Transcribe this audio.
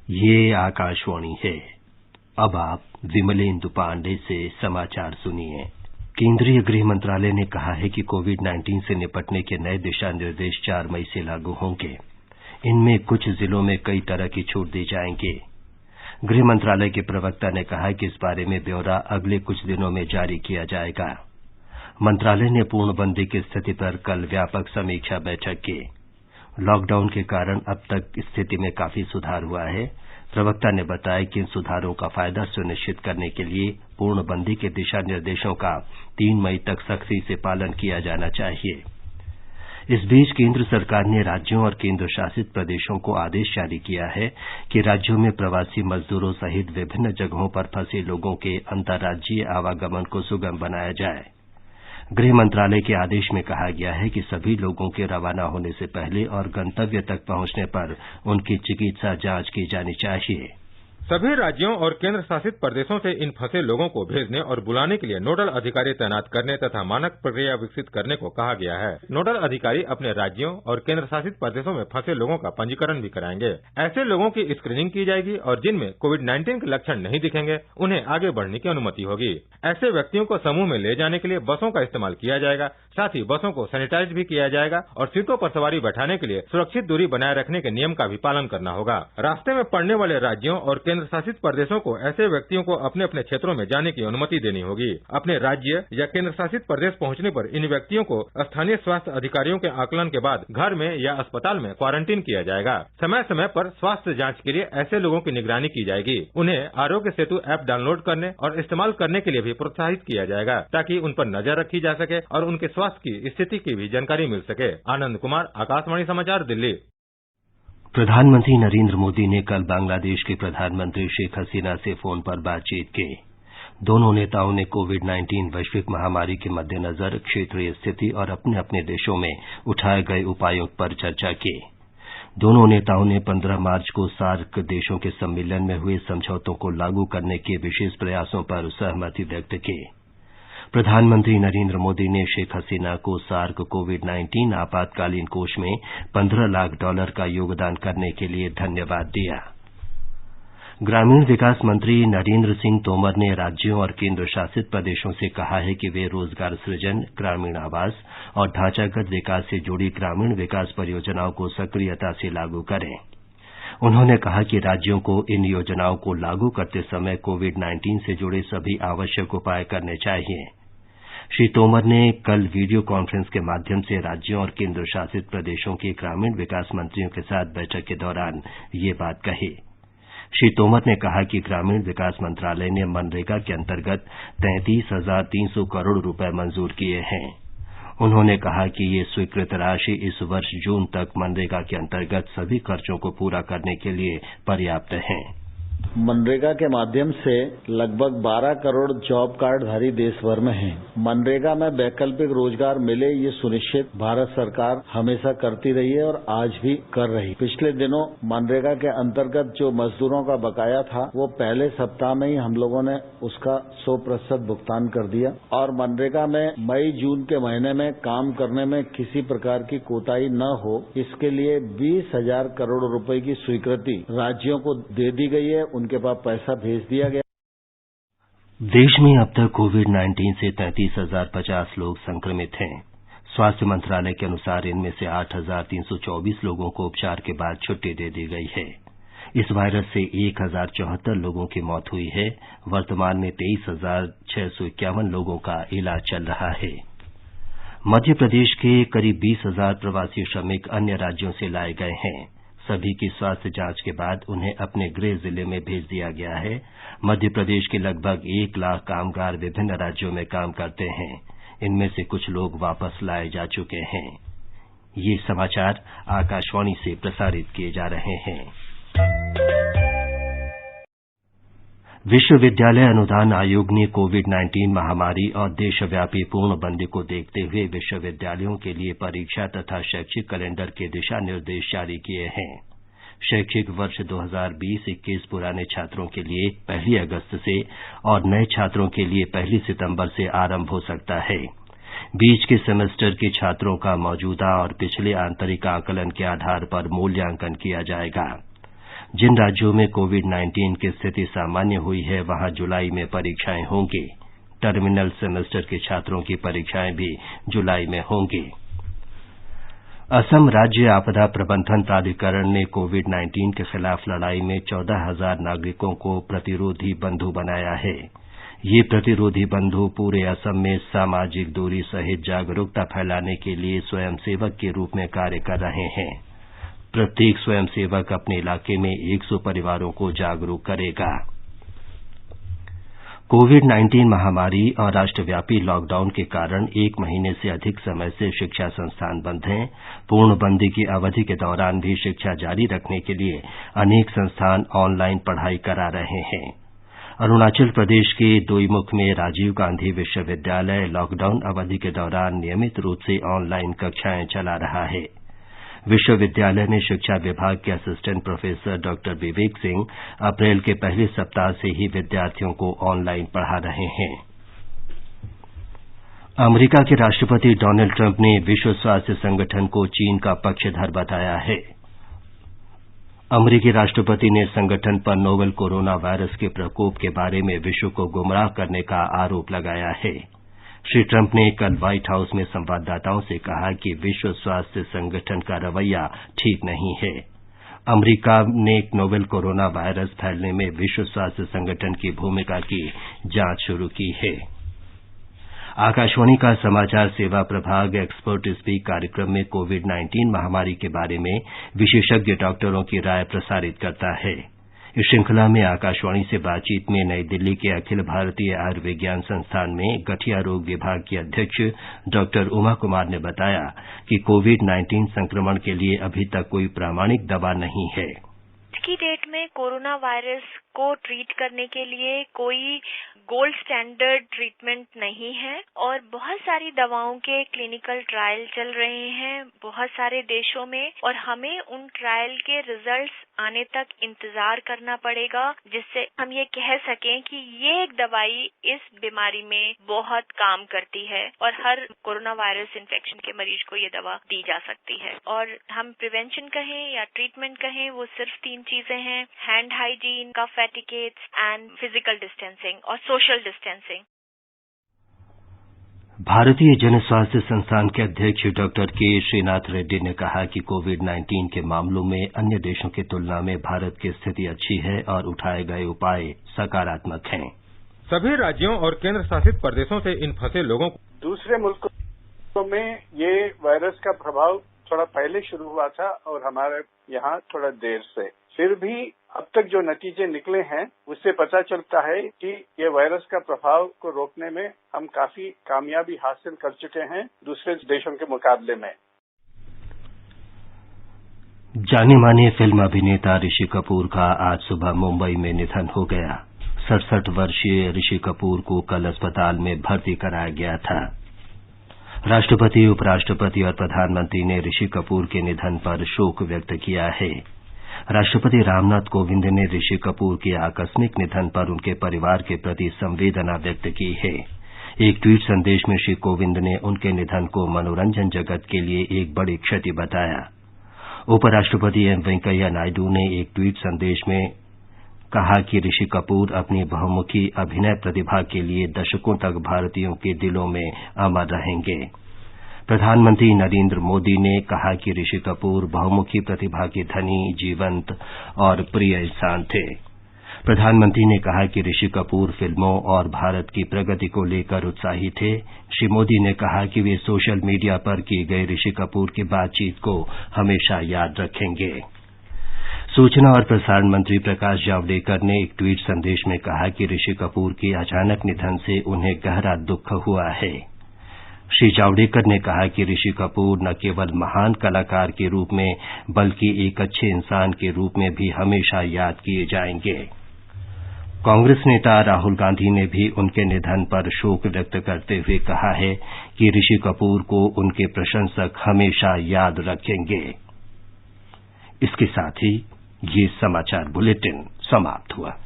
ये आकाशवाणी है। अब आप विमलेंदु पांडे से समाचार सुनिए। केंद्रीय गृह मंत्रालय ने कहा है कि कोविड-19 से निपटने के नए दिशा निर्देश 4 मई से लागू होंगे। इनमें कुछ जिलों में कई तरह की छूट दी जाएंगी। गृह मंत्रालय के प्रवक्ता ने कहा कि इस बारे में ब्यौरा अगले कुछ दिनों में जारी किया जाएगा। मंत्रालय ने पूर्णबंदी की स्थिति पर कल व्यापक समीक्षा बैठक की। लॉकडाउन के कारण अब तक स्थिति में काफी सुधार हुआ है। प्रवक्ता ने बताया कि इन सुधारों का फायदा सुनिश्चित करने के लिए पूर्णबंदी के दिशा निर्देशों का 3 मई तक सख्ती से पालन किया जाना चाहिए। इस बीच केंद्र सरकार ने राज्यों और केंद्र शासित प्रदेशों को आदेश जारी किया है कि राज्यों में प्रवासी मजदूरों सहित विभिन्न जगहों पर फंसे लोगों के अंतर्राज्यीय आवागमन को सुगम बनाया जाए। गृह मंत्रालय के आदेश में कहा गया है कि सभी लोगों के रवाना होने से पहले और गंतव्य तक पहुंचने पर उनकी चिकित्सा जांच की जानी चाहिए। सभी राज्यों और केंद्र शासित प्रदेशों से इन फंसे लोगों को भेजने और बुलाने के लिए नोडल अधिकारी तैनात करने तथा मानक प्रक्रिया विकसित करने को कहा गया है। नोडल अधिकारी अपने राज्यों और केंद्र शासित प्रदेशों में फंसे लोगों का पंजीकरण भी कराएंगे। ऐसे लोगों की स्क्रीनिंग की जाएगी और जिनमें कोविड-19 के लक्षण नहीं दिखेंगे उन्हें आगे बढ़ने की अनुमति होगी। ऐसे व्यक्तियों को समूह में ले जाने के लिए बसों का इस्तेमाल किया जाएगा। साथ ही बसों को सैनिटाइज भी किया जाएगा और सीटों पर सवारी बैठाने के लिए सुरक्षित दूरी बनाए रखने के नियम का भी पालन करना होगा। रास्ते में पड़ने वाले राज्यों और केंद्र शासित प्रदेशों को ऐसे व्यक्तियों को अपने अपने क्षेत्रों में जाने की अनुमति देनी होगी। अपने राज्य या केंद्र शासित प्रदेश पहुंचने पर इन व्यक्तियों को स्थानीय स्वास्थ्य अधिकारियों के आकलन के बाद घर में या अस्पताल में क्वारंटीन किया जाएगा। समय समय पर स्वास्थ्य जांच के लिए ऐसे लोगों की निगरानी की जाएगी। उन्हें आरोग्य सेतु ऐप डाउनलोड करने और इस्तेमाल करने के लिए भी प्रोत्साहित किया जाएगा ताकि उन पर नजर रखी जा सके और उनके स्वास्थ्य की स्थिति की भी जानकारी मिल सके। आनंद कुमार, आकाशवाणी समाचार, दिल्ली। प्रधानमंत्री नरेंद्र मोदी ने कल बांग्लादेश के प्रधानमंत्री शेख हसीना से फोन पर बातचीत की। दोनों नेताओं ने कोविड-19 वैश्विक महामारी के मद्देनजर क्षेत्रीय स्थिति और अपने अपने देशों में उठाए गए उपायों पर चर्चा की। दोनों नेताओं ने 15 मार्च को सार्क देशों के सम्मेलन में हुए समझौतों को लागू करने के विशेष प्रयासों पर सहमति व्यक्त की। प्रधानमंत्री नरेंद्र मोदी ने शेख हसीना को सार्क कोविड-19 आपातकालीन कोष में $15 लाख का योगदान करने के लिए धन्यवाद दिया। ग्रामीण विकास मंत्री नरेंद्र सिंह तोमर ने राज्यों और केंद्र शासित प्रदेशों से कहा है कि वे रोजगार सृजन, ग्रामीण आवास और ढांचागत विकास से जुड़ी ग्रामीण विकास परियोजनाओं को सक्रियता से लागू करें। उन्होंने कहा कि राज्यों को इन योजनाओं को लागू करते समय कोविड-19 से जुड़े सभी आवश्यक उपाय करने चाहिए। श्री तोमर ने कल वीडियो कॉन्फ्रेंस के माध्यम से राज्यों और केंद्र शासित प्रदेशों के ग्रामीण विकास मंत्रियों के साथ बैठक के दौरान ये बात कही। श्री तोमर ने कहा कि ग्रामीण विकास मंत्रालय ने मनरेगा के अंतर्गत 33,300 करोड़ रुपए मंजूर किए हैं। उन्होंने कहा कि ये स्वीकृत राशि इस वर्ष जून तक मनरेगा के अंतर्गत सभी खर्चों को पूरा करने के लिए पर्याप्त है। मनरेगा के माध्यम से लगभग 12 करोड़ जॉब कार्डधारी देश भर में हैं। मनरेगा में वैकल्पिक रोजगार मिले ये सुनिश्चित भारत सरकार हमेशा करती रही है और आज भी कर रही। पिछले दिनों मनरेगा के अंतर्गत जो मजदूरों का बकाया था वो पहले सप्ताह में ही हम लोगों ने उसका 100% भुगतान कर दिया और मनरेगा में मई जून के महीने में काम करने में किसी प्रकार की कोताही न हो इसके लिए 20,000 करोड़ रुपए की स्वीकृति राज्यों को दे दी गई है। उनके पास पैसा भेज दिया गया। देश में अब तक कोविड-19 से 33,050 लोग संक्रमित हैं। स्वास्थ्य मंत्रालय के अनुसार इनमें से 8,324 लोगों को उपचार के बाद छुट्टी दे दी गई है। इस वायरस से 1,074 लोगों की मौत हुई है। वर्तमान में 23,651 लोगों का इलाज चल रहा है। मध्य प्रदेश के करीब 20,000 प्रवासी श्रमिक अन्य राज्यों से लाए गए हैं। सभी की स्वास्थ्य जांच के बाद उन्हें अपने गृह जिले में भेज दिया गया है। मध्य प्रदेश के लगभग 1 लाख कामगार विभिन्न राज्यों में काम करते हैं। इनमें से कुछ लोग वापस लाए जा चुके हैं। ये समाचार आकाशवाणी से प्रसारित किए जा रहे हैं। विश्वविद्यालय अनुदान आयोग ने कोविड-19 महामारी और देशव्यापी पूर्णबंदी को देखते हुए विश्वविद्यालयों के लिए परीक्षा तथा शैक्षिक कैलेंडर के दिशा निर्देश जारी किए हैं। शैक्षिक वर्ष 2020-21 पुराने छात्रों के लिए 1 अगस्त से और नए छात्रों के लिए 1 सितंबर से आरंभ हो सकता है। बीच के सेमेस्टर के छात्रों का मौजूदा और पिछले आंतरिक आकलन के आधार पर मूल्यांकन किया जाएगा। जिन राज्यों में कोविड-19 की स्थिति सामान्य हुई है वहां जुलाई में परीक्षाएं होंगी। टर्मिनल सेमेस्टर के छात्रों की परीक्षाएं भी जुलाई में होंगी। असम राज्य आपदा प्रबंधन प्राधिकरण ने कोविड-19 के खिलाफ लड़ाई में 14,000 नागरिकों को प्रतिरोधी बंधु बनाया है। ये प्रतिरोधी बंधु पूरे असम में सामाजिक दूरी सहित जागरूकता फैलाने के लिए स्वयंसेवक के रूप में कार्य कर रहे हैं। प्रत्येक स्वयंसेवक अपने इलाके में 100 परिवारों को जागरूक करेगा। कोविड-19 महामारी और राष्ट्रव्यापी लॉकडाउन के कारण 1 महीने से अधिक समय से शिक्षा संस्थान बंद हैं। पूर्णबंदी की अवधि के दौरान भी शिक्षा जारी रखने के लिए अनेक संस्थान ऑनलाइन पढ़ाई करा रहे हैं। अरुणाचल प्रदेश के दोईमुख में राजीव गांधी विश्वविद्यालय लॉकडाउन अवधि के दौरान नियमित रूप से ऑनलाइन कक्षाएं चला रहा है। विश्वविद्यालय में शिक्षा विभाग के असिस्टेंट प्रोफेसर डॉ विवेक सिंह अप्रैल के पहले सप्ताह से ही विद्यार्थियों को ऑनलाइन पढ़ा रहे हैं। अमेरिका के राष्ट्रपति डोनाल्ड ट्रंप ने विश्व स्वास्थ्य संगठन को चीन का पक्षधर बताया है। अमेरिकी राष्ट्रपति ने संगठन पर नोवेल कोरोना वायरस के प्रकोप के बारे में विश्व को गुमराह करने का आरोप लगाया है। श्री ट्रंप ने कल व्हाइट हाउस में संवाददाताओं से कहा कि विश्व स्वास्थ्य संगठन का रवैया ठीक नहीं है। अमेरिका ने नोवेल कोरोना वायरस फैलने में विश्व स्वास्थ्य संगठन की भूमिका की जांच शुरू की है। आकाशवाणी का समाचार सेवा प्रभाग एक्सपर्ट स्पीक कार्यक्रम में कोविड-19 महामारी के बारे में विशेषज्ञ डॉक्टरों की राय प्रसारित करता है। इस श्रृंखला में आकाशवाणी से बातचीत में नई दिल्ली के अखिल भारतीय आयुर्विज्ञान संस्थान में गठिया रोग विभाग की अध्यक्ष डॉ उमा कुमार ने बताया कि कोविड-19 संक्रमण के लिए अभी तक कोई प्रामाणिक दवा नहीं है। आज की डेट में कोरोना वायरस को ट्रीट करने के लिए कोई गोल्ड स्टैंडर्ड ट्रीटमेंट नहीं है और बहुत सारी दवाओं के क्लिनिकल ट्रायल चल रहे हैं बहुत सारे देशों में और हमें उन ट्रायल के रिजल्ट्स आने तक इंतजार करना पड़ेगा जिससे हम ये कह सकें कि ये एक दवाई इस बीमारी में बहुत काम करती है और हर कोरोना वायरस इन्फेक्शन के मरीज को ये दवा दी जा सकती है। और हम प्रिवेंशन कहें या ट्रीटमेंट कहें वो सिर्फ 3 चीजें हैं, hand hygiene, cough etiquettes and physical distancing और सोशल डिस्टेंसिंग। भारतीय जन स्वास्थ्य संस्थान के अध्यक्ष डॉक्टर के श्रीनाथ रेड्डी ने कहा कि कोविड-19 के मामलों में अन्य देशों की तुलना में भारत की स्थिति अच्छी है और उठाए गए उपाय सकारात्मक हैं। सभी राज्यों और केंद्र शासित प्रदेशों से इन फंसे लोगों को दूसरे मुल्कों में ये वायरस का प्रभाव थोड़ा पहले शुरू हुआ था और हमारे यहाँ थोड़ा देर से। फिर भी अब तक जो नतीजे निकले हैं उससे पता चलता है कि ये वायरस का प्रभाव को रोकने में हम काफी कामयाबी हासिल कर चुके हैं दूसरे देशों के मुकाबले में। जाने माने फिल्म अभिनेता ऋषि कपूर का आज सुबह मुंबई में निधन हो गया। 67 वर्षीय ऋषि कपूर को कल अस्पताल में भर्ती कराया गया था। राष्ट्रपति, उपराष्ट्रपति और प्रधानमंत्री ने ऋषि कपूर के निधन पर शोक व्यक्त किया है। राष्ट्रपति रामनाथ कोविंद ने ऋषि कपूर के आकस्मिक निधन पर उनके परिवार के प्रति संवेदना व्यक्त की है। एक ट्वीट संदेश में श्री कोविंद ने उनके निधन को मनोरंजन जगत के लिए एक बड़ी क्षति बताया। उपराष्ट्रपति एम वेंकैया नायडू ने एक ट्वीट संदेश में कहा कि ऋषि कपूर अपनी बहुमुखी अभिनय प्रतिभा के लिए दशकों तक भारतीयों के दिलों में अमर रहेंगे। प्रधानमंत्री नरेंद्र मोदी ने कहा कि ऋषि कपूर बहुमुखी प्रतिभा के धनी, जीवंत और प्रिय इंसान थे। प्रधानमंत्री ने कहा कि ऋषि कपूर फिल्मों और भारत की प्रगति को लेकर उत्साही थे। श्री मोदी ने कहा कि वे सोशल मीडिया पर की गई ऋषि कपूर की बातचीत को हमेशा याद रखेंगे। सूचना और प्रसारण मंत्री प्रकाश जावड़ेकर ने एक ट्वीट संदेश में कहा कि ऋषि कपूर के अचानक निधन से उन्हें गहरा दुख हुआ है। श्री जावड़ेकर ने कहा कि ऋषि कपूर न केवल महान कलाकार के रूप में बल्कि एक अच्छे इंसान के रूप में भी हमेशा याद किए जाएंगे। कांग्रेस नेता राहुल गांधी ने भी उनके निधन पर शोक व्यक्त करते हुए कहा है कि ऋषि कपूर को उनके प्रशंसक हमेशा याद रखेंगे। इसके साथ ही ये समाचार बुलेटिन समाप्त हुआ।